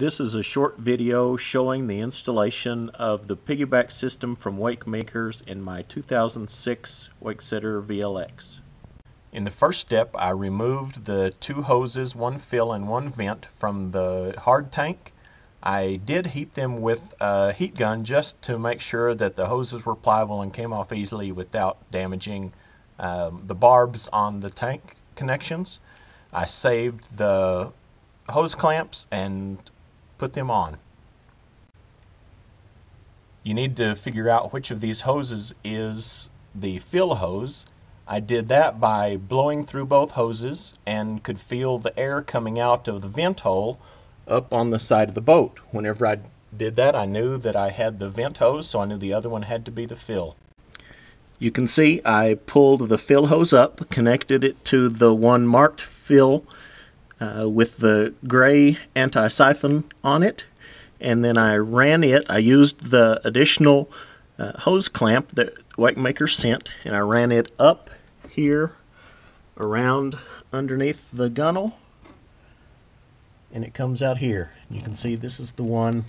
This is a short video showing the installation of the piggyback system from Wakemakers in my 2006 Wakesetter VLX. In the first step, I removed the two hoses, one fill and one vent, from the hard tank. I did heat them with a heat gun just to make sure that the hoses were pliable and came off easily without damaging the barbs on the tank connections. I saved the hose clamps and put them on. You need to figure out which of these hoses is the fill hose. I did that by blowing through both hoses and could feel the air coming out of the vent hole up on the side of the boat. Whenever I did that, I knew that I had the vent hose, so I knew the other one had to be the fill. You can see I pulled the fill hose up, connected it to the one marked fill with the gray anti-siphon on it, and then I ran it. I used the additional hose clamp that Wakemakers sent, and I ran it up here around underneath the gunnel, and it comes out here. You can see this is the one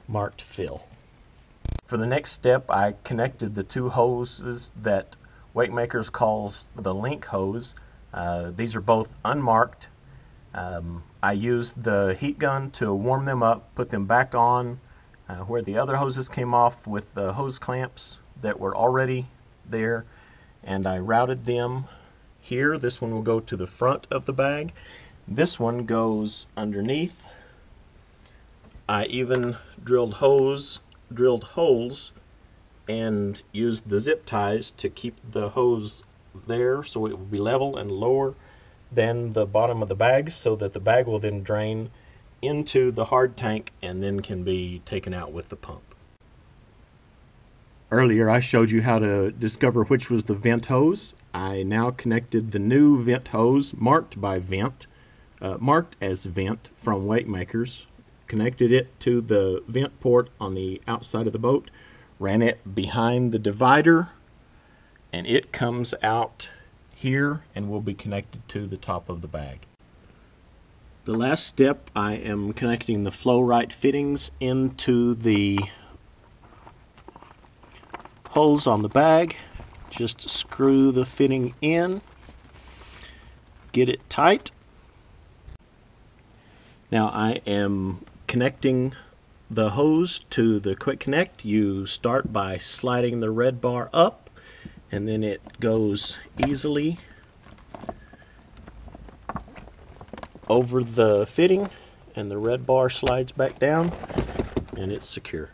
marked fill. For the next step, I connected the two hoses that Wakemakers calls the link hose. These are both unmarked. I used the heat gun to warm them up, put them back on where the other hoses came off with the hose clamps that were already there, and I routed them here. This one will go to the front of the bag. This one goes underneath. I even drilled holes and used the zip ties to keep the hose there so it will be level and lower than the bottom of the bag, so that the bag will then drain into the hard tank and then can be taken out with the pump. Earlier I showed you how to discover which was the vent hose. I now connected the new vent hose marked by vent, marked as vent from Wakemakers, connected it to the vent port on the outside of the boat, ran it behind the divider, and it comes out here and will be connected to the top of the bag. The last step, I am connecting the flow right fittings into the holes on the bag. Just screw the fitting in, get it tight. Now I am connecting the hose to the quick connect. You start by sliding the red bar up, and then it goes easily over the fitting, and the red bar slides back down, and it's secure.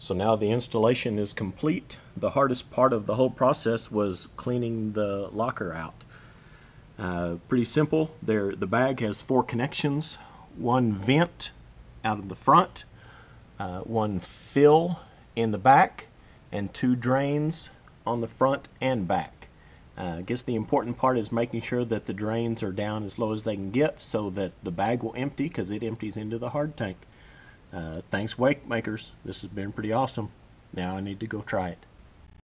So now the installation is complete. The hardest part of the whole process was cleaning the locker out. Pretty simple. The bag has 4 connections: one vent out of the front, one fill in the back, and 2 drains on the front and back. I guess the important part is making sure that the drains are down as low as they can get so that the bag will empty, because it empties into the hard tank. Thanks Wakemakers. This has been pretty awesome. Now I need to go try it.